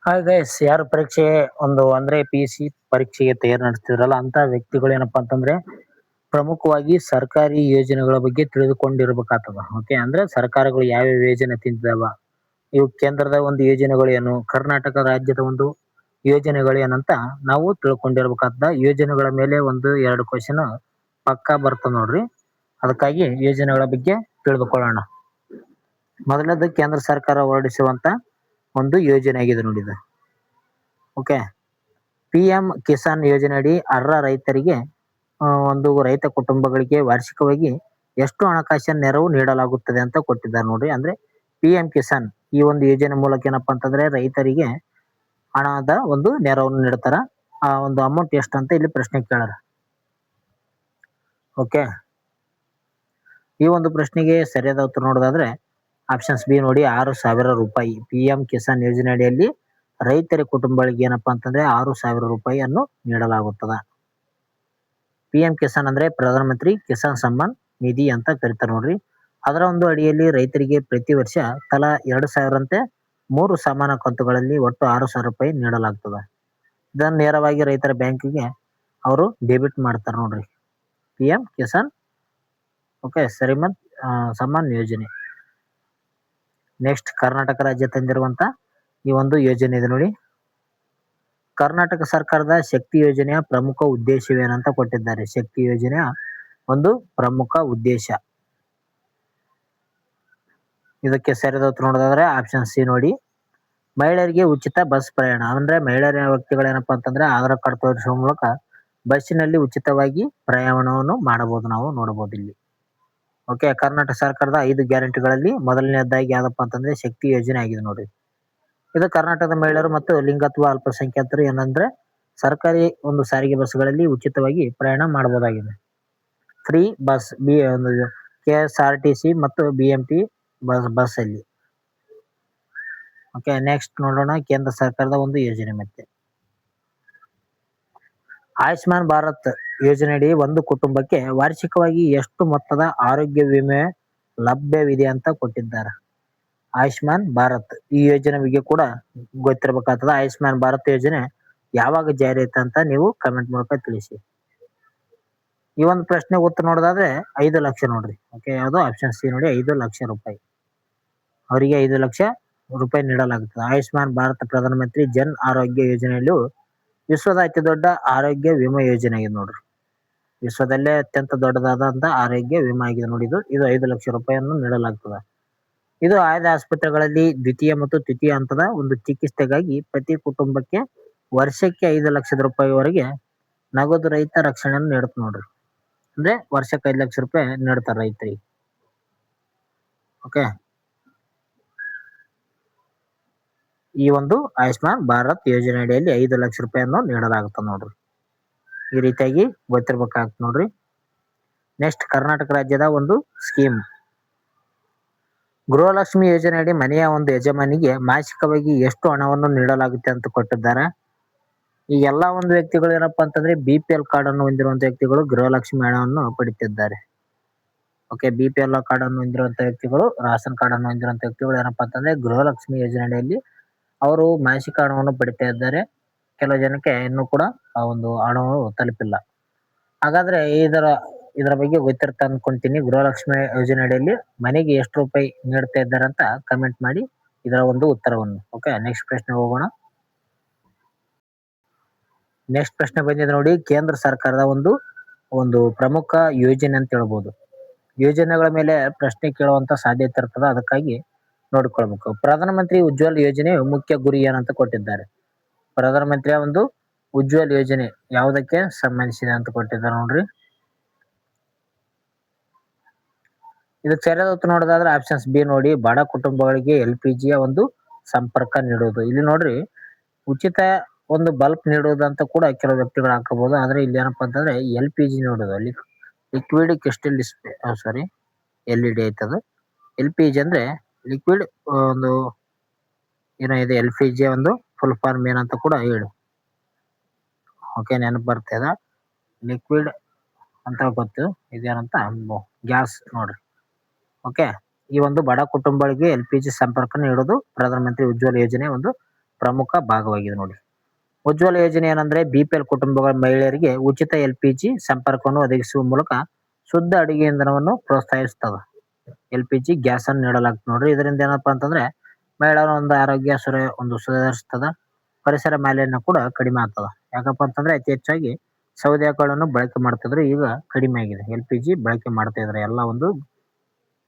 Hi guys, ಯಾರು ಪರೀಕ್ಷೆ ಅಂದ್ರೆ PUC ಪರೀಕ್ಷೆಗೆ ತಯಾರಿ ನಡೆಸ್ತಿದ್ರಲ್ಲ ಅಂತ ವ್ಯಕ್ತಿಗಳು ಏನಪ್ಪಾ ಅಂತಂದ್ರೆ ಪ್ರಮುಖವಾಗಿ ಸರ್ಕಾರಿ ಯೋಜನೆಗಳ ಬಗ್ಗೆ ತಿಳಿದುಕೊಂಡಿರ್ಬೇಕಾಗ್ತದ. ಓಕೆ, ಅಂದ್ರೆ ಸರ್ಕಾರಗಳು ಯಾವ್ಯಾವ ಯೋಜನೆ ತಿಂತಿದಾವ, ಇವು ಕೇಂದ್ರದ ಒಂದು ಯೋಜನೆಗಳು ಏನು, ಕರ್ನಾಟಕ ರಾಜ್ಯದ ಒಂದು ಯೋಜನೆಗಳು ಏನಂತ ನಾವು ತಿಳ್ಕೊಂಡಿರ್ಬೇಕಾದ. ಯೋಜನೆಗಳ ಮೇಲೆ ಒಂದು ಎರಡು ಕ್ವಶನ್ ಪಕ್ಕಾ ಬರ್ತದ ನೋಡ್ರಿ. ಅದಕ್ಕಾಗಿ ಯೋಜನೆಗಳ ಬಗ್ಗೆ ತಿಳಿದುಕೊಳ್ಳೋಣ. ಮೊದಲನೇದು ಕೇಂದ್ರ ಸರ್ಕಾರ ಹೊರಡಿಸುವಂತ ಒಂದು ಯೋಜನೆ ಆಗಿದೆ ನೋಡಿ ಇದು. ಓಕೆ, PM ಕಿಸಾನ್ ಯೋಜನೆ ಅಡಿ ಅರ್ಹ ರೈತರಿಗೆ ಒಂದು ರೈತ ಕುಟುಂಬಗಳಿಗೆ ವಾರ್ಷಿಕವಾಗಿ ಎಷ್ಟು ಹಣಕಾಸಿನ ನೆರವು ನೀಡಲಾಗುತ್ತದೆ ಅಂತ ಕೊಟ್ಟಿದ್ದಾರೆ ನೋಡ್ರಿ. ಅಂದ್ರೆ PM ಕಿಸಾನ್ ಈ ಒಂದು ಯೋಜನೆ ಮೂಲಕ ಏನಪ್ಪಾ ಅಂತಂದ್ರೆ ರೈತರಿಗೆ ಹಣದ ಒಂದು ನೆರವನ್ನು ನೀಡ್ತಾರ. ಆ ಒಂದು ಅಮೌಂಟ್ ಎಷ್ಟು ಅಂತ ಇಲ್ಲಿ ಪ್ರಶ್ನೆ ಕೇಳಾರ. ಓಕೆ, ಈ ಒಂದು ಪ್ರಶ್ನೆಗೆ ಸರಿಯಾದ ಉತ್ತರ ನೋಡೋದಾದ್ರೆ ಆಪ್ಷನ್ಸ್ ಬಿ ನೋಡಿ, 6,000 ರೂಪಾಯಿ. PM ಕಿಸಾನ್ ಯೋಜನೆ ಅಡಿಯಲ್ಲಿ ರೈತರ ಕುಟುಂಬಗಳಿಗೆ ಏನಪ್ಪಾ ಅಂತಂದ್ರೆ 6,000 ರೂಪಾಯಿಯನ್ನು ನೀಡಲಾಗುತ್ತದೆ. PM ಕಿಸಾನ್ ಅಂದ್ರೆ ಪ್ರಧಾನ ಮಂತ್ರಿ ಕಿಸಾನ್ ಸಮ್ಮಾನ್ ನಿಧಿ ಅಂತ ಕರೀತಾರೆ ನೋಡ್ರಿ. ಅದರ ಒಂದು ಅಡಿಯಲ್ಲಿ ರೈತರಿಗೆ ಪ್ರತಿ ವರ್ಷ ತಲಾ 2,000 ಅಂತೆ 3 ಸಮಾನ ಕಂತುಗಳಲ್ಲಿ ಒಟ್ಟು 6,000 ರೂಪಾಯಿ ನೀಡಲಾಗ್ತದೆ. ಇದನ್ನು ನೇರವಾಗಿ ರೈತರ ಬ್ಯಾಂಕಿಗೆ ಅವರು ಡೆಬಿಟ್ ಮಾಡ್ತಾರೆ ನೋಡ್ರಿ. PM ಕಿಸಾನ್ ಓಕೆ ಸರಿಮತ್ ಸಮ್ಮಾನ್ ಯೋಜನೆ. ನೆಕ್ಸ್ಟ್, ಕರ್ನಾಟಕ ರಾಜ್ಯ ತಂದಿರುವಂತ ಈ ಒಂದು ಯೋಜನೆ ಇದೆ ನೋಡಿ. ಕರ್ನಾಟಕ ಸರ್ಕಾರದ ಶಕ್ತಿ ಯೋಜನೆಯ ಪ್ರಮುಖ ಉದ್ದೇಶವೇನಂತ ಕೊಟ್ಟಿದ್ದಾರೆ. ಶಕ್ತಿ ಯೋಜನೆಯ ಒಂದು ಪ್ರಮುಖ ಉದ್ದೇಶ, ಇದಕ್ಕೆ ಸರಿಯಾದ ಉತ್ತರ ನೋಡೋದಾದ್ರೆ ಆಪ್ಷನ್ ಸಿ ನೋಡಿ, ಮಹಿಳೆಯರಿಗೆ ಉಚಿತ ಬಸ್ ಪ್ರಯಾಣ. ಅಂದ್ರೆ ಮಹಿಳೆಯರ ವ್ಯಕ್ತಿಗಳು ಏನಪ್ಪಾ ಅಂತಂದ್ರೆ ಆಧಾರ್ ಕಾರ್ಡ್ ತೋರಿಸುವ ಮೂಲಕ ಬಸ್ಸಿನಲ್ಲಿ ಉಚಿತವಾಗಿ ಪ್ರಯಾಣವನ್ನು ಮಾಡಬಹುದು, ನಾವು ನೋಡಬಹುದು ಇಲ್ಲಿ. ಓಕೆ, ಕರ್ನಾಟಕ ಸರ್ಕಾರದ 5 ಗ್ಯಾರಂಟಿಗಳಲ್ಲಿ ಮೊದಲನೇದಾಗಿ ಯಾವ್ದಪ್ಪ ಅಂತಂದ್ರೆ ಶಕ್ತಿ ಯೋಜನೆ ಆಗಿದೆ ನೋಡ್ರಿ. ಇದು ಕರ್ನಾಟಕದ ಮಹಿಳೆಯರು ಮತ್ತು ಲಿಂಗತ್ವ ಅಲ್ಪಸಂಖ್ಯಾತರು ಏನಂದ್ರೆ ಸರ್ಕಾರಿ ಒಂದು ಸಾರಿಗೆ ಬಸ್ಗಳಲ್ಲಿ ಉಚಿತವಾಗಿ ಪ್ರಯಾಣ ಮಾಡಬಹುದಾಗಿದೆ. ಫ್ರೀ ಬಸ್ ಒಂದು KSRTC ಮತ್ತು BMT ಬಸ್ ಅಲ್ಲಿ. ಓಕೆ, ನೆಕ್ಸ್ಟ್ ನೋಡೋಣ ಕೇಂದ್ರ ಸರ್ಕಾರದ ಒಂದು ಯೋಜನೆ. ಮತ್ತೆ ಆಯುಷ್ಮಾನ್ ಭಾರತ್ ಯೋಜನೆಯಡಿ ಒಂದು ಕುಟುಂಬಕ್ಕೆ ವಾರ್ಷಿಕವಾಗಿ ಎಷ್ಟು ಮೊತ್ತದ ಆರೋಗ್ಯ ವಿಮೆ ಲಭ್ಯವಿದೆ ಅಂತ ಕೊಟ್ಟಿದ್ದಾರೆ. ಆಯುಷ್ಮಾನ್ ಭಾರತ್ ಈ ಯೋಜನೆ ಬಗ್ಗೆ ಕೂಡ ಗೊತ್ತಿರಬೇಕಾಗ್ತದ. ಆಯುಷ್ಮಾನ್ ಭಾರತ್ ಯೋಜನೆ ಯಾವಾಗ ಜಾರಿ ಆಯ್ತು ಅಂತ ನೀವು ಕಮೆಂಟ್ ಮೂಲಕ ತಿಳಿಸಿ. ಈ ಒಂದು ಪ್ರಶ್ನೆ ಉತ್ತರ ನೋಡೋದಾದ್ರೆ 5 ಲಕ್ಷ ನೋಡ್ರಿ. ಓಕೆ, ಯಾವುದು ಆಪ್ಷನ್ ಸಿ ನೋಡಿ, 5 ಲಕ್ಷ ರೂಪಾಯಿ. ಅವರಿಗೆ 5 ಲಕ್ಷ ರೂಪಾಯಿ ನೀಡಲಾಗುತ್ತದೆ. ಆಯುಷ್ಮಾನ್ ಭಾರತ ಪ್ರಧಾನಮಂತ್ರಿ ಜನ್ ಆರೋಗ್ಯ ಯೋಜನೆಯಲ್ಲೂ ವಿಶ್ವದ ಅತಿ ದೊಡ್ಡ ಆರೋಗ್ಯ ವಿಮಾ ಯೋಜನೆ ಆಗಿದೆ ನೋಡ್ರಿ. ವಿಶ್ವದಲ್ಲೇ ಅತ್ಯಂತ ದೊಡ್ಡದಾದಂತ ಆರೋಗ್ಯ ವಿಮಾ ಆಗಿದೆ ನೋಡಿ ಇದು. 5 ಲಕ್ಷ ರೂಪಾಯಿಯನ್ನು ನೀಡಲಾಗ್ತದೆ. ಇದು ಆಯ್ದ ಆಸ್ಪತ್ರೆಗಳಲ್ಲಿ ದ್ವಿತೀಯ ಮತ್ತು ತೃತೀಯ ಹಂತದ ಒಂದು ಚಿಕಿತ್ಸೆಗಾಗಿ ಪ್ರತಿ ಕುಟುಂಬಕ್ಕೆ ವರ್ಷಕ್ಕೆ 5 ಲಕ್ಷದ ರೂಪಾಯಿವರೆಗೆ ನಗದು ರಹಿತ ರಕ್ಷಣೆಯನ್ನು ನೀಡುತ್ತೆ ನೋಡ್ರಿ. ಅಂದ್ರೆ ವರ್ಷಕ್ಕೆ 5 ಲಕ್ಷ ರೂಪಾಯಿ ನೀಡ್ತಾರೆ ರೈತರಿಗೆ. ಓಕೆ, ಈ ಒಂದು ಆಯುಷ್ಮಾನ್ ಭಾರತ್ ಯೋಜನೆ ಅಡಿಯಲ್ಲಿ 5 ಲಕ್ಷ ರೂಪಾಯಿಯನ್ನು ನೀಡಲಾಗುತ್ತೆ ನೋಡ್ರಿ. ಈ ರೀತಿಯಾಗಿ ಗೊತ್ತಿರ್ಬೇಕಾಗ್ತದೆ ನೋಡ್ರಿ. ನೆಕ್ಸ್ಟ್, ಕರ್ನಾಟಕ ರಾಜ್ಯದ ಒಂದು ಸ್ಕೀಮ್, ಗೃಹಲಕ್ಷ್ಮಿ ಯೋಜನೆ ಅಡಿ ಮನೆಯ ಒಂದು ಯಜಮಾನಿಗೆ ಮಾಸಿಕವಾಗಿ ಎಷ್ಟು ಹಣವನ್ನು ನೀಡಲಾಗುತ್ತೆ ಅಂತ ಕೊಟ್ಟಿದ್ದಾರೆ. ಈ ಎಲ್ಲಾ ಒಂದು ವ್ಯಕ್ತಿಗಳು ಏನಪ್ಪಾ ಅಂತಂದ್ರೆ BPL ಕಾರ್ಡ್ ಅನ್ನು ಹೊಂದಿರುವಂತ ವ್ಯಕ್ತಿಗಳು ಗೃಹಲಕ್ಷ್ಮಿ ಹಣವನ್ನು ಪಡಿತಿದ್ದಾರೆ. ಓಕೆ, BPL ಕಾರ್ಡ್ ಅನ್ನು ಹೊಂದಿರುವಂತ ವ್ಯಕ್ತಿಗಳು, ರಾಷನ್ ಕಾರ್ಡ್ ಅನ್ನು ಹೊಂದಿರುವಂತ ವ್ಯಕ್ತಿಗಳು ಏನಪ್ಪಾ ಅಂತಂದ್ರೆ ಗೃಹಲಕ್ಷ್ಮಿ ಯೋಜನೆ ಅಡಿಯಲ್ಲಿ ಅವರು ಮಾಸಿಕ ಹಣವನ್ನು ಪಡಿತಾ ಇದ್ದಾರೆ. ಕೆಲವು ಜನಕ್ಕೆ ಇನ್ನೂ ಕೂಡ ಆ ಒಂದು ಹಣವು ತಲುಪಿಲ್ಲ. ಹಾಗಾದ್ರೆ ಇದರ ಬಗ್ಗೆ ಗೊತ್ತಿರ್ತ ಅನ್ಕೊಂತೀನಿ. ಗೃಹಲಕ್ಷ್ಮಿ ಯೋಜನೆ ಅಡಿಯಲ್ಲಿ ಮನೆಗೆ ಎಷ್ಟು ರೂಪಾಯಿ ನೀಡ್ತಾ ಇದ್ದಾರೆ ಅಂತ ಕಮೆಂಟ್ ಮಾಡಿ ಇದರ ಒಂದು ಉತ್ತರವನ್ನು. ಓಕೆ, ನೆಕ್ಸ್ಟ್ ಪ್ರಶ್ನೆ ಹೋಗೋಣ. ನೆಕ್ಸ್ಟ್ ಪ್ರಶ್ನೆ ಬಂದಿದೆ ನೋಡಿ, ಕೇಂದ್ರ ಸರ್ಕಾರದ ಒಂದು ಪ್ರಮುಖ ಯೋಜನೆ ಅಂತ ಹೇಳ್ಬೋದು. ಯೋಜನೆಗಳ ಮೇಲೆ ಪ್ರಶ್ನೆ ಕೇಳುವಂತ ಸಾಧ್ಯತೆ ಇರ್ತದೆ, ಅದಕ್ಕಾಗಿ ನೋಡ್ಕೊಳ್ಬೇಕು. ಪ್ರಧಾನಮಂತ್ರಿ ಉಜ್ವಲ್ ಯೋಜನೆ ಮುಖ್ಯ ಗುರಿ ಏನಂತ ಕೊಟ್ಟಿದ್ದಾರೆ. ಪ್ರಧಾನಮಂತ್ರಿಯ ಒಂದು ಉಜ್ವಲ್ ಯೋಜನೆ ಯಾವುದಕ್ಕೆ ಸಂಬಂಧಿಸಿದೆ ಅಂತ ಕೊಟ್ಟಿದ್ದಾರೆ ನೋಡ್ರಿ. ಇದಕ್ಕೆ ಸರಿಯಾದ ಉತ್ತರ ನೋಡೋದಾದ್ರೆ ಆಪ್ಷನ್ಸ್ ಬಿ ನೋಡಿ, ಬಡ ಕುಟುಂಬಗಳಿಗೆ LPGಯ ಒಂದು ಸಂಪರ್ಕ ನೀಡುವುದು. ಇಲ್ಲಿ ನೋಡ್ರಿ, ಉಚಿತ ಒಂದು ಬಲ್ಬ್ ನೀಡುವುದಂತ ಕೂಡ ಕೆಲವು ವ್ಯಕ್ತಿಗಳು ಹಾಕಬಹುದು. ಆದ್ರೆ ಇಲ್ಲಿ ಏನಪ್ಪಾ ಅಂತಂದ್ರೆ LPG ನೀಡುವುದು, ಲಿಕ್ವಿಡ್ ಕ್ರಿಸ್ಟಲ್ ಡಿಸ್ಪ್ಲೇ, ಸಾರಿ LED ಐತದ. LPG ಅಂದ್ರೆ ಲಿಕ್ವಿಡ್ ಒಂದು ಏನೋ ಇದೆ. LPG ಒಂದು ಫುಲ್ ಫಾರ್ಮ್ ಏನಂತ ಕೂಡ ಹೇಳಿ. ಓಕೆ, ನೆನಪು ಬರ್ತದ. ಲಿಕ್ವಿಡ್ ಅಂತ ಗೊತ್ತು, ಇದೇನಂತ ಗ್ಯಾಸ್ ನೋಡ್ರಿ. ಓಕೆ, ಈ ಒಂದು ಬಡ ಕುಟುಂಬಗಳಿಗೆ LPG ಸಂಪರ್ಕ ನೀಡೋದು ಪ್ರಧಾನಮಂತ್ರಿ ಉಜ್ವಲ ಯೋಜನೆ ಒಂದು ಪ್ರಮುಖ ಭಾಗವಾಗಿದೆ ನೋಡಿ. ಉಜ್ವಲ ಯೋಜನೆ ಏನಂದ್ರೆ ಬಿಪಿಎಲ್ ಕುಟುಂಬಗಳ ಮಹಿಳೆಯರಿಗೆ ಉಚಿತ LPG ಸಂಪರ್ಕವನ್ನು ಒದಗಿಸುವ ಮೂಲಕ ಶುದ್ಧ ಅಡುಗೆ ಇಂಧನವನ್ನು ಪ್ರೋತ್ಸಾಹಿಸ್ತದ. LPG ಗ್ಯಾಸ್ ಅನ್ನು ನೀಡಲಾಗ್ತದೆ ನೋಡ್ರಿ. ಇದರಿಂದ ಏನಪ್ಪಾ ಅಂತಂದ್ರೆ ಮಹಿಳೆಯರ ಒಂದು ಆರೋಗ್ಯ ಒಂದು ಸುಧಾರಿಸ್ತದ. ಪರಿಸರ ಮಾಲಿನ್ಯ ಕೂಡ ಕಡಿಮೆ ಆಗ್ತದ. ಯಾಕಪ್ಪ ಅಂತಂದ್ರೆ ಅತಿ ಹೆಚ್ಚಾಗಿ ಸೌದೆಗಳನ್ನು ಬಳಕೆ ಮಾಡ್ತಿದ್ರು, ಈಗ ಕಡಿಮೆ ಆಗಿದೆ. LPG ಬಳಕೆ ಮಾಡ್ತಾ ಇದ್ದಾರೆ ಎಲ್ಲ ಒಂದು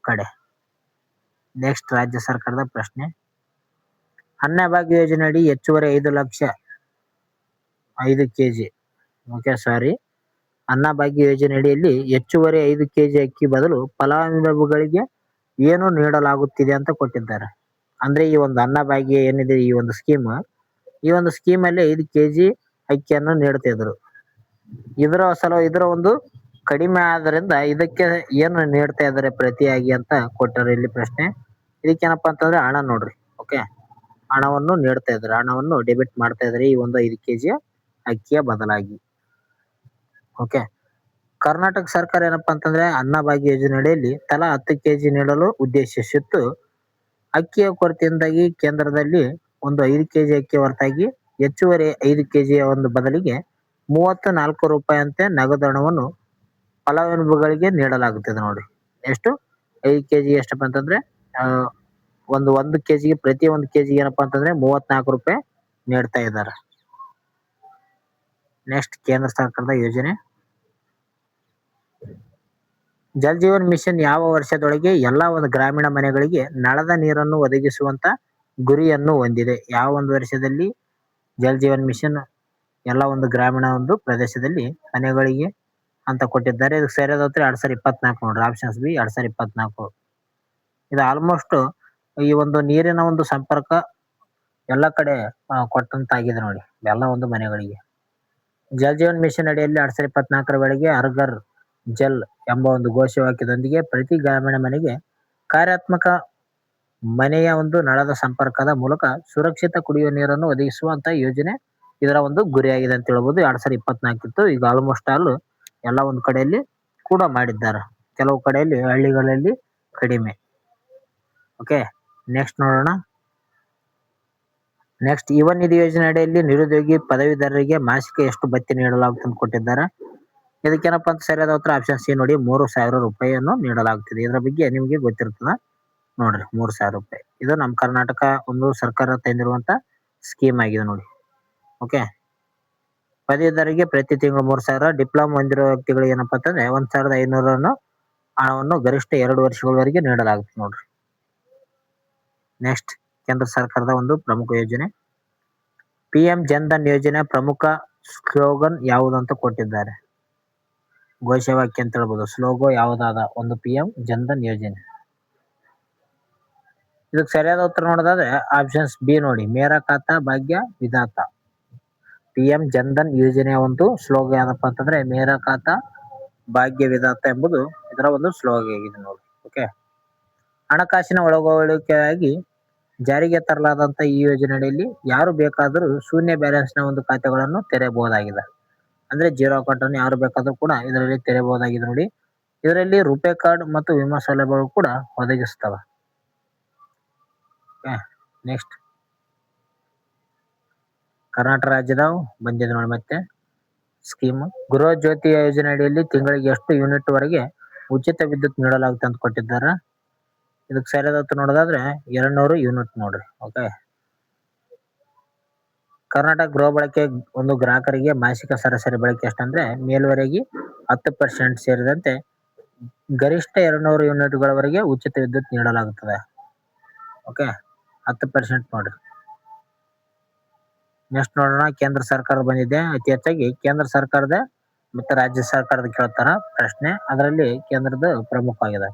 ಕಡೆ. ನೆಕ್ಸ್ಟ್ ರಾಜ್ಯ ಸರ್ಕಾರದ ಪ್ರಶ್ನೆ. ಅನ್ನಭಾಗ್ಯ ಯೋಜನೆ ಅಡಿ ಹೆಚ್ಚುವರಿ 5 ಕೆಜಿ ಅನ್ನಭಾಗ್ಯ ಯೋಜನೆ ಅಡಿಯಲ್ಲಿ ಹೆಚ್ಚುವರಿ 5 ಕೆಜಿ ಅಕ್ಕಿ ಬದಲು ಫಲಾನುಭವಿಗಳಿಗೆ ಏನು ನೀಡಲಾಗುತ್ತಿದೆ ಅಂತ ಕೊಟ್ಟಿದ್ದಾರೆ. ಅಂದ್ರೆ ಈ ಒಂದು ಅನ್ನಭಾಗ್ಯ ಏನಿದೆ, ಈ ಒಂದು ಸ್ಕೀಮ್ ಅಲ್ಲಿ 5 ಕೆಜಿ ಅಕ್ಕಿಯನ್ನು ನೀಡ್ತಿದ್ರು. ಇದರ ಒಂದು ಕಡಿಮೆ ಆದ್ರಿಂದ ಇದಕ್ಕೆ ಏನು ನೀಡ್ತಾ ಇದ್ದಾರೆ ಪ್ರತಿಯಾಗಿ ಅಂತ ಕೊಟ್ಟಾರೆ ಇಲ್ಲಿ ಪ್ರಶ್ನೆ. ಇದಕ್ಕೇನಪ್ಪಾ ಅಂತಂದ್ರೆ ಹಣ ನೋಡ್ರಿ. ಓಕೆ, ಹಣವನ್ನು ನೀಡ್ತಾ ಇದ್ದಾರೆ, ಹಣವನ್ನು ಡೆಬಿಟ್ ಮಾಡ್ತಾ ಇದ್ದಾರೆ ಈ ಒಂದು 5 ಕೆಜಿ ಅಕ್ಕಿಯ ಬದಲಾಗಿ. ಓಕೆ, ಕರ್ನಾಟಕ ಸರ್ಕಾರ ಏನಪ್ಪಾ ಅಂತಂದ್ರೆ ಅನ್ನಭಾಗ್ಯ ಯೋಜನೆ ಅಡಿಯಲ್ಲಿ ತಲಾ 10 ಕೆಜಿ ನೀಡಲು ಉದ್ದೇಶಿಸಿತ್ತು. ಅಕ್ಕಿಯ ಕೊರತೆಯಿಂದಾಗಿ ಕೇಂದ್ರದಲ್ಲಿ ಒಂದು 5 ಕೆಜಿ ಅಕ್ಕಿ ಹೊರತಾಗಿ ಹೆಚ್ಚುವರಿ 5 ಕೆಜಿಯ ಒಂದು ಬದಲಿಗೆ 34 ರೂಪಾಯಿ ಅಂತೆ ನಗದು ಹಣವನ್ನು ಫಲಾನುಭವಿಗಳಿಗೆ ನೀಡಲಾಗುತ್ತದೆ ನೋಡಿ. ಎಷ್ಟು? 5 ಕೆಜಿ ಎಷ್ಟಪ್ಪ ಅಂತಂದ್ರೆ ಒಂದು ಕೆಜಿಗೆ ಪ್ರತಿ 1 ಕೆಜಿಗೆ ಏನಪ್ಪಾ ಅಂತಂದ್ರೆ 34 ರೂಪಾಯಿ ನೀಡ್ತಾ ಇದ್ದಾರೆ. ನೆಕ್ಸ್ಟ್ ಕೇಂದ್ರ ಸರ್ಕಾರದ ಯೋಜನೆ. ಜಲ್ ಜೀವನ್ ಮಿಷನ್ ಯಾವ ವರ್ಷದೊಳಗೆ ಎಲ್ಲಾ ಒಂದು ಗ್ರಾಮೀಣ ಮನೆಗಳಿಗೆ ನಳದ ನೀರನ್ನು ಒದಗಿಸುವಂತ ಗುರಿಯನ್ನು ಹೊಂದಿದೆ? ಯಾವ ಒಂದು ವರ್ಷದಲ್ಲಿ ಜಲ್ ಜೀವನ್ ಮಿಷನ್ ಎಲ್ಲ ಒಂದು ಗ್ರಾಮೀಣ ಒಂದು ಪ್ರದೇಶದಲ್ಲಿ ಮನೆಗಳಿಗೆ ಅಂತ ಕೊಟ್ಟಿದ್ದಾರೆ. ಇದಕ್ಕೆ ಸರಿಯಾದ ಉತ್ತರ 2024 ನೋಡ್ರಿ. Options B 2024. ಇದು ಆಲ್ಮೋಸ್ಟ್ ಈ ಒಂದು ನೀರಿನ ಒಂದು ಸಂಪರ್ಕ ಎಲ್ಲ ಕಡೆ ಕೊಟ್ಟಂತಾಗಿದೆ ನೋಡಿ, ಎಲ್ಲ ಒಂದು ಮನೆಗಳಿಗೆ. ಜಲ್ ಜೀವನ್ ಮಿಷನ್ ಅಡಿಯಲ್ಲಿ 2024 ವೇಳೆಗೆ ಹರ್ ಜಲ್ ಎಂಬ ಒಂದು ಘೋಷವಾಕ್ಯದೊಂದಿಗೆ ಪ್ರತಿ ಗ್ರಾಮೀಣ ಮನೆಗೆ ಕಾರ್ಯಾತ್ಮಕ ಮನೆಯ ಒಂದು ನಳದ ಸಂಪರ್ಕದ ಮೂಲಕ ಸುರಕ್ಷಿತ ಕುಡಿಯುವ ನೀರನ್ನು ಒದಗಿಸುವಂತ ಯೋಜನೆ ಇದರ ಒಂದು ಗುರಿಯಾಗಿದೆ ಅಂತ ಹೇಳ್ಬೋದು. 2024 ಇತ್ತು. ಈಗ ಆಲ್ಮೋಸ್ಟ್ ಆಲ್ ಎಲ್ಲ ಒಂದು ಕಡೆಯಲ್ಲಿ ಕೂಡ ಮಾಡಿದ್ದಾರೆ, ಕೆಲವು ಕಡೆಯಲ್ಲಿ ಹಳ್ಳಿಗಳಲ್ಲಿ ಕಡಿಮೆ. ಓಕೆ, ನೆಕ್ಸ್ಟ್ ನೋಡೋಣ. ನೆಕ್ಸ್ಟ್ ಯುವ ನಿಧಿ ಯೋಜನೆ ಅಡಿಯಲ್ಲಿ ನಿರುದ್ಯೋಗಿ ಪದವೀಧರರಿಗೆ ಮಾಸಿಕ ಎಷ್ಟು ಭತ್ಯೆ ನೀಡಲಾಗುತ್ತದೆ ಅಂತ ಕೊಟ್ಟಿದ್ದಾರೆ. ಇದಕ್ಕೇನಪ್ಪ ಅಂತ ಸರಿಯಾದ ಉತ್ತರ ಆಪ್ಷನ್ ಸಿ ನೋಡಿ, 3,000 ರೂಪಾಯಿಯನ್ನು ನೀಡಲಾಗುತ್ತದೆ. ಇದರ ಬಗ್ಗೆ ನಿಮಗೆ ಗೊತ್ತಿರ್ತದ ನೋಡ್ರಿ, 3,000 ರೂಪಾಯಿ. ಇದು ನಮ್ಮ ಕರ್ನಾಟಕ ಒಂದು ಸರ್ಕಾರ ತಂದಿರುವಂತ ಸ್ಕೀಮ್ ಆಗಿದೆ ನೋಡಿ. ಓಕೆ, ಪದವೀಧರರಿಗೆ ಪ್ರತಿ ತಿಂಗಳು 3,000, ಡಿಪ್ಲೊಮಾ ಹೊಂದಿರುವ ವ್ಯಕ್ತಿಗಳಿಗೆ ಏನಪ್ಪಾ ಅಂತಂದ್ರೆ 1,500 ಹಣವನ್ನು ಗರಿಷ್ಠ 2 ವರ್ಷಗಳವರೆಗೆ ನೀಡಲಾಗುತ್ತೆ ನೋಡ್ರಿ. ನೆಕ್ಸ್ಟ್ ಕೇಂದ್ರ ಸರ್ಕಾರದ ಒಂದು ಪ್ರಮುಖ ಯೋಜನೆ. PM ಜನ್ ಧನ್ ಯೋಜನೆ ಪ್ರಮುಖ ಸ್ಲೋಗನ್ ಯಾವುದು ಅಂತ ಕೊಟ್ಟಿದ್ದಾರೆ. ಘೋಷವಾಕ್ಯ ಅಂತ ಹೇಳ್ಬೋದು, ಸ್ಲೋಗೋ ಯಾವುದಾದ ಒಂದು PM ಜನ್ ಧನ್ ಯೋಜನೆ. ಇದಕ್ಕೆ ಸರಿಯಾದ ಉತ್ತರ ನೋಡೋದಾದ್ರೆ ಆಪ್ಷನ್ಸ್ ಬಿ ನೋಡಿ, ಮೇರಾ ಖಾತಾ ಭಾಗ್ಯ ವಿಧಾತ. PM ಜನ್ ಧನ್ ಯೋಜನೆಯ ಒಂದು ಸ್ಲೋಗನ್ ಏನಪ್ಪಾ ಅಂತಂದ್ರೆ ಮೇರಾ ಖಾತಾ ಭಾಗ್ಯ ವಿಧಾತ ಎಂಬುದು ಇದರ ಒಂದು ಸ್ಲೋಗನ್ ಆಗಿದೆ ನೋಡಿ. ಓಕೆ, ಹಣಕಾಸಿನ ಒಳಗೊಳ್ಳುವಿಕೆಯಾಗಿ ಜಾರಿಗೆ ತರಲಾದಂತ ಈ ಯೋಜನೆಯಲ್ಲಿ ಯಾರು ಬೇಕಾದರೂ ಶೂನ್ಯ ಬ್ಯಾಲೆನ್ಸ್ ನ ಒಂದು ಖಾತೆಗಳನ್ನು ತೆರೆಯಬಹುದಾಗಿದೆ. ಅಂದ್ರೆ ಜೀರೋ ಅಕೌಂಟ್ ಅನ್ನು ಯಾರು ಬೇಕಾದ್ರೂ ಕೂಡ ಇದರಲ್ಲಿ ತೆರೆಯಬಹುದಾಗಿದೆ ನೋಡಿ. ಇದರಲ್ಲಿ ರುಪೇ ಕಾರ್ಡ್ ಮತ್ತು ವಿಮಾ ಸೌಲಭ್ಯಗಳು ಕೂಡ ಒದಗಿಸ್ತವೆ. ನೆಕ್ಸ್ಟ್ ಕರ್ನಾಟಕ ರಾಜ್ಯದ ಬಂದಿದೆ ನೋಡಿ ಮತ್ತೆ ಸ್ಕೀಮ್. ಗೃಹ ಜ್ಯೋತಿ ಯೋಜನೆ ಅಡಿಯಲ್ಲಿ ತಿಂಗಳಿಗೆ ಎಷ್ಟು ಯೂನಿಟ್ ವರೆಗೆ ಉಚಿತ ವಿದ್ಯುತ್ ನೀಡಲಾಗುತ್ತೆ ಅಂತ ಕೊಟ್ಟಿದ್ದಾರೆ. ಇದಕ್ಕೆ ಸರಿಯಾದ ಉತ್ತರ ನೋಡೋದಾದ್ರೆ 200 ಯೂನಿಟ್ ನೋಡ್ರಿ. ಓಕೆ, ಕರ್ನಾಟಕ ಗೃಹ ಬಳಕೆ ಒಂದು ಗ್ರಾಹಕರಿಗೆ ಮಾಸಿಕ ಸರಾಸರಿ ಬಳಕೆ ಎಷ್ಟಂದ್ರೆ ಮೇಲ್ವರೆಗೆ 10% ಸೇರಿದಂತೆ ಗರಿಷ್ಠ 200 ಯೂನಿಟ್ಗಳವರೆಗೆ ಉಚಿತ ವಿದ್ಯುತ್ ನೀಡಲಾಗುತ್ತದೆ. ಓಕೆ, 10% ನೋಡ್ರಿ. ನೆಕ್ಸ್ಟ್ ನೋಡೋಣ, ಕೇಂದ್ರ ಸರ್ಕಾರ ಬಂದಿದೆ. ಅತಿ ಹೆಚ್ಚಾಗಿ ಕೇಂದ್ರ ಸರ್ಕಾರದ ಮತ್ತೆ ರಾಜ್ಯ ಸರ್ಕಾರದ ಕೇಳ್ತಾರ ಪ್ರಶ್ನೆ, ಅದರಲ್ಲಿ ಕೇಂದ್ರದ ಪ್ರಮುಖವಾಗಿದೆ.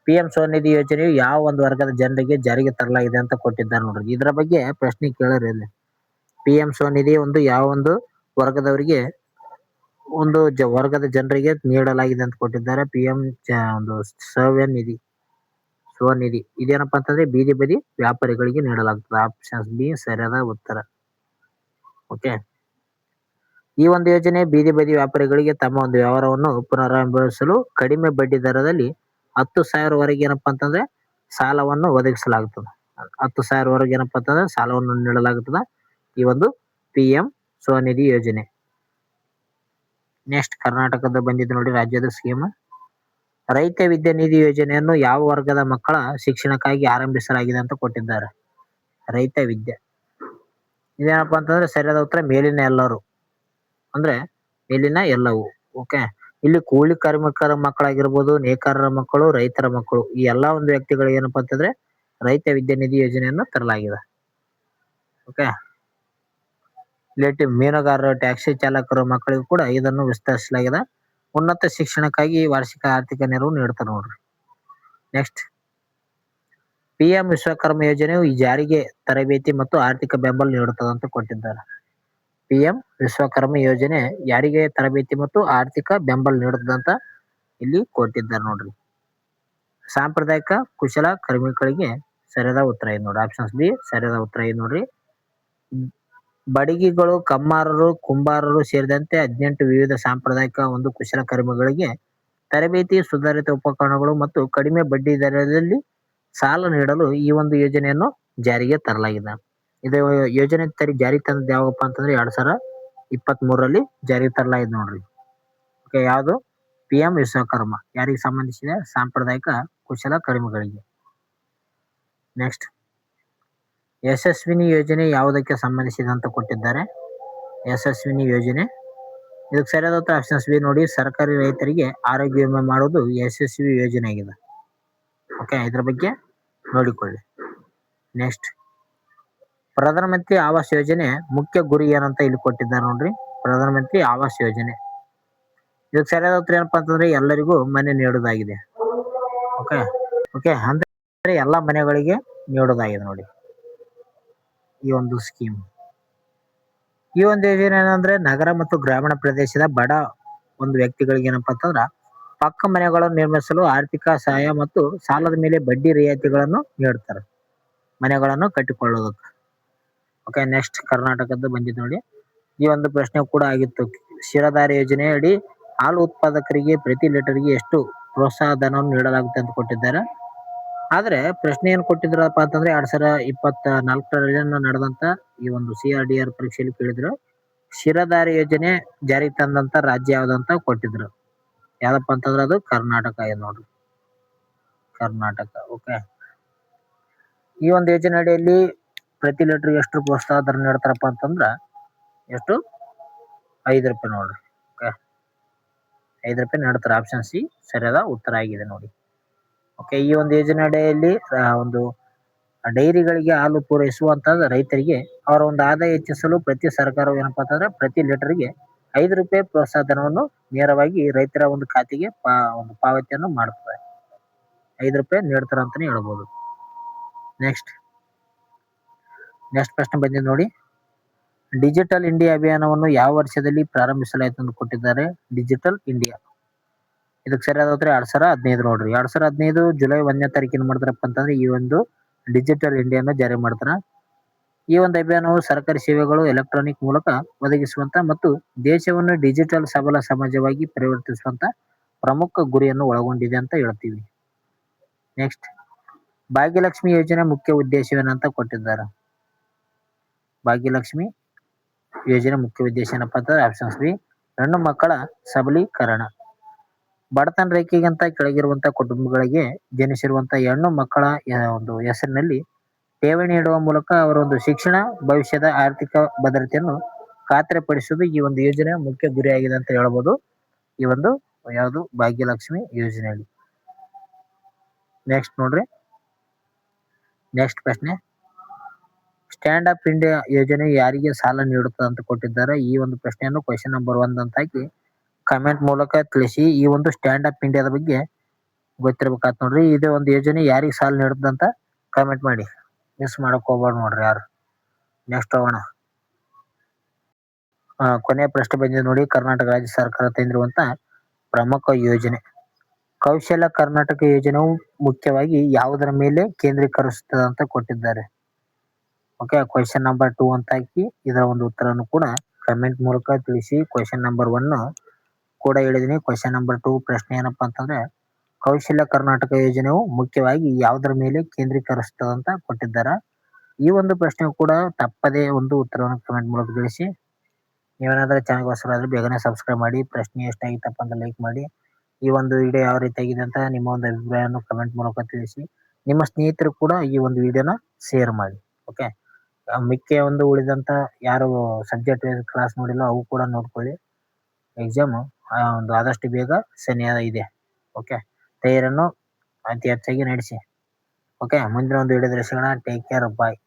PM ಸ್ವನಿಧಿ ಯೋಜನೆಯು ಯಾವ ಒಂದು ವರ್ಗದ ಜನರಿಗೆ ಜಾರಿಗೆ ತರಲಾಗಿದೆ ಅಂತ ಕೊಟ್ಟಿದ್ದಾರೆ ನೋಡ್ರಿ. ಇದರ ಬಗ್ಗೆ ಪ್ರಶ್ನೆ ಕೇಳೋರು ಇಲ್ಲಿ. PM ಸ್ವನಿಧಿ ಒಂದು ಯಾವ ಒಂದು ವರ್ಗದವರಿಗೆ ಒಂದು ವರ್ಗದ ಜನರಿಗೆ ನೀಡಲಾಗಿದೆ ಅಂತ ಕೊಟ್ಟಿದ್ದಾರೆ. PM ಒಂದು ಸ್ವನಿಧಿ ಇದೇನಪ್ಪಾ ಅಂತಂದ್ರೆ ಬೀದಿ ಬದಿ ವ್ಯಾಪಾರಿಗಳಿಗೆ ನೀಡಲಾಗ್ತದೆ. ಆಪ್ಷನ್ ಬಿ ಸರಿಯಾದ ಉತ್ತರ. ಓಕೆ, ಈ ಒಂದು ಯೋಜನೆ ಬೀದಿ ಬದಿ ವ್ಯಾಪಾರಿಗಳಿಗೆ ತಮ್ಮ ಒಂದು ವ್ಯವಹಾರವನ್ನು ಪುನರಾರಂಭಿಸಲು ಕಡಿಮೆ ಬಡ್ಡಿ ದರದಲ್ಲಿ 10,000 ವರೆಗೆ ಏನಪ್ಪಾ ಅಂತಂದ್ರೆ ಸಾಲವನ್ನು ಒದಗಿಸಲಾಗುತ್ತದೆ. 10,000 ವರೆಗೆ ಏನಪ್ಪಾ ಅಂತಂದ್ರೆ ಸಾಲವನ್ನು ನೀಡಲಾಗುತ್ತದೆ. ಈ ಒಂದು PM ಸ್ವನಿಧಿ ಯೋಜನೆ. ನೆಕ್ಸ್ಟ್ ಕರ್ನಾಟಕದ ಬಂದಿದ್ದು ನೋಡಿ ರಾಜ್ಯದ ಸ್ಕೀಮ್. ರೈತ ವಿದ್ಯಾನಿಧಿ ಯೋಜನೆಯನ್ನು ಯಾವ ವರ್ಗದ ಮಕ್ಕಳ ಶಿಕ್ಷಣಕ್ಕಾಗಿ ಆರಂಭಿಸಲಾಗಿದೆ ಅಂತ ಕೊಟ್ಟಿದ್ದಾರೆ. ರೈತ ವಿದ್ಯೆ ಇದೇನಪ್ಪ ಅಂತಂದ್ರೆ ಸರಿಯಾದ ಉತ್ತರ ಮೇಲಿನ ಎಲ್ಲರೂ, ಅಂದ್ರೆ ಮೇಲಿನ ಎಲ್ಲವೂ. ಓಕೆ, ಇಲ್ಲಿ ಕೂಲಿ ಕಾರ್ಮಿಕರ ಮಕ್ಕಳಾಗಿರ್ಬೋದು, ನೇಕಾರರ ಮಕ್ಕಳು, ರೈತರ ಮಕ್ಕಳು, ಈ ಎಲ್ಲಾ ಒಂದು ವ್ಯಕ್ತಿಗಳು ಏನಪ್ಪಾ ಅಂತಂದ್ರೆ ರೈತ ವಿದ್ಯಾನಿಧಿ ಯೋಜನೆಯನ್ನು ತರಲಾಗಿದೆ. ಓಕೆ, ರಿಲೇಟಿವ್ ಮೀನುಗಾರರು, ಟ್ಯಾಕ್ಸಿ ಚಾಲಕರು ಮಕ್ಕಳಿಗೂ ಕೂಡ ಇದನ್ನು ವಿಸ್ತರಿಸಲಾಗಿದೆ. ಉನ್ನತ ಶಿಕ್ಷಣಕ್ಕಾಗಿ ವಾರ್ಷಿಕ ಆರ್ಥಿಕ ನೆರವು ನೀಡ್ತಾರೆ ನೋಡ್ರಿ. ನೆಕ್ಸ್ಟ್ PM ವಿಶ್ವಕರ್ಮ ಯೋಜನೆಯು ಈ ಜಾರಿಗೆ ತರಬೇತಿ ಮತ್ತು ಆರ್ಥಿಕ ಬೆಂಬಲ ನೀಡುತ್ತದೆ ಅಂತ ಕೊಟ್ಟಿದ್ದಾರೆ. PM ವಿಶ್ವಕರ್ಮ ಯೋಜನೆ ಯಾರಿಗೆ ತರಬೇತಿ ಮತ್ತು ಆರ್ಥಿಕ ಬೆಂಬಲ ನೀಡುತ್ತದೆ ಅಂತ ಇಲ್ಲಿ ಕೊಟ್ಟಿದ್ದಾರೆ ನೋಡ್ರಿ. ಸಾಂಪ್ರದಾಯಿಕ ಕುಶಲ ಕಾರ್ಮಿಕರಿಗೆ ಸರಿಯಾದ ಉತ್ತರ ಇದೆ ನೋಡ್ರಿ. ಆಪ್ಷನ್ಸ್ ಬಿ ಸರಿಯಾದ ಉತ್ತರ ಇದೆ ನೋಡ್ರಿ. ಬಡಗಿಗಳು, ಕಮ್ಮಾರರು, ಕುಂಬಾರರು ಸೇರಿದಂತೆ 18 ವಿವಿಧ ಸಾಂಪ್ರದಾಯಿಕ ಒಂದು ಕುಶಲಕರ್ಮಿಗಳಿಗೆ ತರಬೇತಿ, ಸುಧಾರಿತ ಉಪಕರಣಗಳು ಮತ್ತು ಕಡಿಮೆ ಬಡ್ಡಿ ದರದಲ್ಲಿ ಸಾಲ ನೀಡಲು ಈ ಒಂದು ಯೋಜನೆಯನ್ನು ಜಾರಿಗೆ ತರಲಾಗಿದೆ. ಇದು ಯೋಜನೆ ಜಾರಿಗೆ ತಂದದ್ದು ಯಾವಾಗಪ್ಪ ಅಂತಂದ್ರೆ 2023ರಲ್ಲಿ ಜಾರಿಗೆ ತರಲಾಗಿದೆ ನೋಡ್ರಿ. ಓಕೆ, ಯಾವುದು PM ವಿಶ್ವಕರ್ಮ ಯಾರಿಗೆ ಸಂಬಂಧಿಸಿದೆ? ಸಾಂಪ್ರದಾಯಿಕ ಕುಶಲಕರ್ಮಿಗಳಿಗೆ. ನೆಕ್ಸ್ಟ್ ಯಶಸ್ವಿನಿ ಯೋಜನೆ ಯಾವುದಕ್ಕೆ ಸಂಬಂಧಿಸಿದೆ ಅಂತ ಕೊಟ್ಟಿದ್ದಾರೆ. ಯಶಸ್ವಿನಿ ಯೋಜನೆ ಇದಕ್ಕೆ ಸರಿಯಾದ ಉತ್ತರ ಆಪ್ಷನ್ಸ್ ಬಿ ನೋಡಿ. ಸರ್ಕಾರಿ ರೈತರಿಗೆ ಆರೋಗ್ಯ ವಿಮೆ ಮಾಡುವುದು ಯಶಸ್ವಿ ಯೋಜನೆ ಆಗಿದೆ. ಓಕೆ, ಇದ್ರ ಬಗ್ಗೆ ನೋಡಿಕೊಳ್ಳಿ. ನೆಕ್ಸ್ಟ್ ಪ್ರಧಾನಮಂತ್ರಿ ಆವಾಸ್ ಯೋಜನೆ ಮುಖ್ಯ ಗುರಿ ಏನಂತ ಇಲ್ಲಿ ಕೊಟ್ಟಿದ್ದಾರೆ ನೋಡ್ರಿ. ಪ್ರಧಾನಮಂತ್ರಿ ಆವಾಸ್ ಯೋಜನೆ ಇದಕ್ಕೆ ಸರಿಯಾದ ಉತ್ತರ ಏನಪ್ಪಾ ಅಂತಂದ್ರೆ ಎಲ್ಲರಿಗೂ ಮನೆ ನೀಡುವುದಾಗಿದೆ. ಓಕೆ ಓಕೆ ಅಂದ್ರೆ ಎಲ್ಲಾ ಮನೆಗಳಿಗೆ ನೀಡುವುದಾಗಿದೆ ನೋಡಿ ಈ ಒಂದು ಸ್ಕೀಮ್. ಈ ಒಂದು ಯೋಜನೆ ಏನಂದ್ರೆ ನಗರ ಮತ್ತು ಗ್ರಾಮೀಣ ಪ್ರದೇಶದ ಬಡ ಒಂದು ವ್ಯಕ್ತಿಗಳಿಗೆ ಏನಪ್ಪಾ ಅಂತಂದ್ರ ಪಕ್ಕ ಮನೆಗಳನ್ನು ನಿರ್ಮಿಸಲು ಆರ್ಥಿಕ ಸಹಾಯ ಮತ್ತು ಸಾಲದ ಮೇಲೆ ಬಡ್ಡಿ ರಿಯಾಯಿತಿಗಳನ್ನು ನೀಡ್ತಾರೆ ಮನೆಗಳನ್ನು ಕಟ್ಟಿಕೊಳ್ಳೋದಕ್ಕೆ. ಓಕೆ, ನೆಕ್ಸ್ಟ್ ಕರ್ನಾಟಕದ ಬಂದಿದ್ದು ನೋಡಿ. ಈ ಒಂದು ಪ್ರಶ್ನೆ ಕೂಡ ಆಗಿತ್ತು. ಕ್ಷೀರಧಾರೆ ಯೋಜನೆ ಅಡಿ ಹಾಲು ಉತ್ಪಾದಕರಿಗೆ ಪ್ರತಿ ಲೀಟರ್ಗೆ ಎಷ್ಟು ಪ್ರೋತ್ಸಾಹ ಧನವನ್ನು ನೀಡಲಾಗುತ್ತೆ ಅಂತ ಕೊಟ್ಟಿದ್ದಾರೆ. ಆದ್ರೆ ಪ್ರಶ್ನೆ ಏನ್ ಕೊಟ್ಟಿದ್ರಪ್ಪ ಅಂತಂದ್ರೆ 2024ರಲ್ಲಿ ನಡೆದಂತ ಈ ಒಂದು CRDR ಪರೀಕ್ಷೆಯಲ್ಲಿ ಕೇಳಿದ್ರು. ಕ್ಷೀರಧಾರೆ ಯೋಜನೆ ಜಾರಿಗೆ ತಂದಂತ ರಾಜ್ಯ ಯಾವ್ದಂತ ಕೊಟ್ಟಿದ್ರು. ಯಾವ್ದಪ್ಪ ಅಂತಂದ್ರೆ ಅದು ಕರ್ನಾಟಕ ಇದೆ ನೋಡ್ರಿ. ಕರ್ನಾಟಕ. ಓಕೆ, ಈ ಒಂದು ಯೋಜನೆ ಅಡಿಯಲ್ಲಿ ಪ್ರತಿ ಲೀಟರ್ಗೆ ಎಷ್ಟು ಪ್ರೋತ್ಸಾಹ ಧನ ನೀಡ್ತಾರಪ್ಪ ಅಂತಂದ್ರ ಎಷ್ಟು? 5 ರೂಪಾಯಿ ನೋಡ್ರಿ. ಓಕೆ, 5 ರೂಪಾಯಿ ನೀಡ್ತಾರೆ. ಆಪ್ಷನ್ ಸಿ ಸರಿಯಾದ ಉತ್ತರ ಆಗಿದೆ ನೋಡಿ. ಓಕೆ, ಈ ಒಂದು ಯೋಜನೆ ಅಡಿಯಲ್ಲಿ ಒಂದು ಡೈರಿಗಳಿಗೆ ಹಾಲು ಪೂರೈಸುವಂತ ರೈತರಿಗೆ ಅವರ ಒಂದು ಆದಾಯ ಹೆಚ್ಚಿಸಲು ಪ್ರತಿ ಸರ್ಕಾರವು ಏನಪ್ಪಾ ಅಂತಂದ್ರೆ ಪ್ರತಿ ಲೀಟರ್ಗೆ 5 ರೂಪಾಯಿ ಪ್ರೋತ್ಸಾಹ ಧನವನ್ನು ನೇರವಾಗಿ ರೈತರ ಒಂದು ಖಾತೆಗೆ ಒಂದು ಪಾವತಿಯನ್ನು ಮಾಡ್ತದೆ. 5 ರೂಪಾಯಿ ನೀಡ್ತಾರೆ ಅಂತಾನೆ ಹೇಳ್ಬೋದು. ನೆಕ್ಸ್ಟ್ ಪ್ರಶ್ನೆ ಬಂದಿದೆ ನೋಡಿ. ಡಿಜಿಟಲ್ ಇಂಡಿಯಾ ಅಭಿಯಾನವನ್ನು ಯಾವ ವರ್ಷದಲ್ಲಿ ಪ್ರಾರಂಭಿಸಲಾಯಿತು ಅಂತ ಕೊಟ್ಟಿದ್ದಾರೆ. ಡಿಜಿಟಲ್ ಇಂಡಿಯಾ ಇದಕ್ಕೆ ಸರಿಯಾದ ಉತ್ತರ 2015 ನೋಡ್ರಿ. 2015 ಜುಲೈ 1ನೇ ತಾರೀಕಿನ ಮಾಡ್ತಾರಪ್ಪ ಅಂತಂದ್ರೆ ಈ ಒಂದು ಡಿಜಿಟಲ್ ಇಂಡಿಯಾನ ಜಾರಿ ಮಾಡ್ತಾರ. ಈ ಒಂದು ಅಭಿಯಾನವು ಸರ್ಕಾರಿ ಸೇವೆಗಳು ಎಲೆಕ್ಟ್ರಾನಿಕ್ ಮೂಲಕ ಒದಗಿಸುವಂತ ಮತ್ತು ದೇಶವನ್ನು ಡಿಜಿಟಲ್ ಸಬಲ ಸಮಾಜವಾಗಿ ಪರಿವರ್ತಿಸುವಂತ ಪ್ರಮುಖ ಗುರಿಯನ್ನು ಒಳಗೊಂಡಿದೆ ಅಂತ ಹೇಳ್ತೀವಿ. ನೆಕ್ಸ್ಟ್ ಭಾಗ್ಯಲಕ್ಷ್ಮಿ ಯೋಜನೆ ಮುಖ್ಯ ಉದ್ದೇಶವೇನಂತ ಕೊಟ್ಟಿದ್ದಾರೆ. ಭಾಗ್ಯಲಕ್ಷ್ಮಿ ಯೋಜನೆ ಮುಖ್ಯ ಉದ್ದೇಶ ಏನಪ್ಪಾ ಅಂತಂದ್ರೆ ಆಪ್ಷನ್ಸ್ ಬಿ ಹೆಣ್ಣು ಮಕ್ಕಳ ಸಬಲೀಕರಣ. ಬಡತನ ರೇಖೆಗಿಂತ ಕೆಳಗಿರುವಂತ ಕುಟುಂಬಗಳಿಗೆ ಜನಿಸಿರುವಂತ ಹೆಣ್ಣು ಮಕ್ಕಳ ಒಂದು ಹೆಸರಿನಲ್ಲಿ ಠೇವಣಿ ಇಡುವ ಮೂಲಕ ಅವರ ಒಂದು ಶಿಕ್ಷಣ, ಭವಿಷ್ಯದ ಆರ್ಥಿಕ ಭದ್ರತೆಯನ್ನು ಖಾತ್ರಿಪಡಿಸುವುದು ಈ ಒಂದು ಯೋಜನೆಯ ಮುಖ್ಯ ಗುರಿಯಾಗಿದೆ ಅಂತ ಹೇಳ್ಬೋದು. ಈ ಒಂದು ಯಾವುದು ಭಾಗ್ಯಲಕ್ಷ್ಮಿ ಯೋಜನೆಯಲ್ಲಿ. ನೆಕ್ಸ್ಟ್ ನೋಡ್ರಿ. ನೆಕ್ಸ್ಟ್ ಪ್ರಶ್ನೆ ಸ್ಟ್ಯಾಂಡ್ ಅಪ್ ಇಂಡಿಯಾ ಯೋಜನೆ ಯಾರಿಗೆ ಸಾಲ ನೀಡುತ್ತದೆ ಅಂತ ಕೊಟ್ಟಿದ್ದಾರೆ. ಈ ಒಂದು ಪ್ರಶ್ನೆಯನ್ನು ಕ್ವೆಶ್ಚನ್ ನಂಬರ್ 1 ಅಂತ ಹಾಕಿ ಕಮೆಂಟ್ ಮೂಲಕ ತಿಳಿಸಿ. ಈ ಒಂದು ಸ್ಟ್ಯಾಂಡ್ ಅಪ್ ಇಂಡಿಯಾದ ಬಗ್ಗೆ ಗೊತ್ತಿರ್ಬೇಕಾತ್ ನೋಡ್ರಿ. ಇದು ಒಂದು ಯೋಜನೆ ಯಾರಿಗೆ ಸಾಲ ನೀಡುತ್ತದೆ ಅಂತ ಕಮೆಂಟ್ ಮಾಡಿ, ಮಿಸ್ ಮಾಡಕ್ ಹೋಗ್ಬಾರ್ದು ನೋಡ್ರಿ ಯಾರು. ನೆಕ್ಸ್ಟ್ ಹೋಗೋಣ. ಕೊನೆಯ ಪ್ರಶ್ನೆ ಬಂದಿದೆ ನೋಡಿ. ಕರ್ನಾಟಕ ರಾಜ್ಯ ಸರ್ಕಾರ ತಂದಿರುವಂತ ಪ್ರಮುಖ ಯೋಜನೆ ಕೌಶಲ್ಯ ಕರ್ನಾಟಕ ಯೋಜನೆಯು ಮುಖ್ಯವಾಗಿ ಯಾವುದರ ಮೇಲೆ ಕೇಂದ್ರೀಕರಿಸುತ್ತದೆ ಅಂತ ಕೊಟ್ಟಿದ್ದಾರೆ. ಓಕೆ, ಕ್ವೆಶ್ಚನ್ ನಂಬರ್ 2 ಅಂತ ಹಾಕಿ ಇದರ ಒಂದು ಉತ್ತರವನ್ನು ಕೂಡ ಕಮೆಂಟ್ ಮೂಲಕ ತಿಳಿಸಿ. ಕ್ವೆಶ್ಚನ್ ನಂಬರ್ 1 ಕೂಡ ಹೇಳಿದೀನಿ. ಕ್ವೆಶ್ಚನ್ ನಂಬರ್ 2 ಪ್ರಶ್ನೆ ಏನಪ್ಪಾ ಅಂತಂದ್ರೆ ಕೌಶಲ್ಯ ಕರ್ನಾಟಕ ಯೋಜನೆಯು ಮುಖ್ಯವಾಗಿ ಯಾವುದರ ಮೇಲೆ ಕೇಂದ್ರೀಕರಿಸುತ್ತದೆ ಅಂತ ಕೊಟ್ಟಿದ್ದಾರೆ. ಈ ಒಂದು ಪ್ರಶ್ನೆಗೂ ಕೂಡ ತಪ್ಪದೇ ಒಂದು ಉತ್ತರವನ್ನು ಕಮೆಂಟ್ ಮೂಲಕ ತಿಳಿಸಿ. ನೀವೇನಾದ್ರೂ ಚಾನಲ್ಗೆ ಹೊಸಬರಾದ್ರೆ ಬೇಗನೆ ಸಬ್ಸ್ಕ್ರೈಬ್ ಮಾಡಿ. ಪ್ರಶ್ನೆ ಎಷ್ಟಾಗಿತ್ತಪ್ಪ ಅಂತ ಲೈಕ್ ಮಾಡಿ. ಈ ಒಂದು ವಿಡಿಯೋ ಯಾವ ರೀತಿ ಆಗಿದೆ ಅಂತ ನಿಮ್ಮ ಒಂದು ಅಭಿಪ್ರಾಯವನ್ನು ಕಮೆಂಟ್ ಮೂಲಕ ತಿಳಿಸಿ. ನಿಮ್ಮ ಸ್ನೇಹಿತರು ಕೂಡ ಈ ಒಂದು ವಿಡಿಯೋನ ಶೇರ್ ಮಾಡಿ. ಓಕೆ, ಮಿಕ್ಕ ಒಂದು ಉಳಿದಂತ ಯಾರು ಸಬ್ಜೆಕ್ಟ್ ಕ್ಲಾಸ್ ನೋಡಿಲ್ಲ ಅವು ಕೂಡ ನೋಡ್ಕೊಳ್ಳಿ. ಎಕ್ಸಾಮ್ ಒಂದು ಆದಷ್ಟು ಬೇಗ ಶನಿವಾರ ಇದೆ. ಓಕೆ, ತಯಾರಿಯನ್ನು ಅತಿ ಹೆಚ್ಚಾಗಿ ನಡೆಸಿ. ಓಕೆ, ಮುಂದಿನ ಒಂದು ವಿಡಿಯೋದಲ್ಲಿ ಸಿಗೋಣ. ಟೇಕ್ ಕೇರ್, ಬಾಯ್.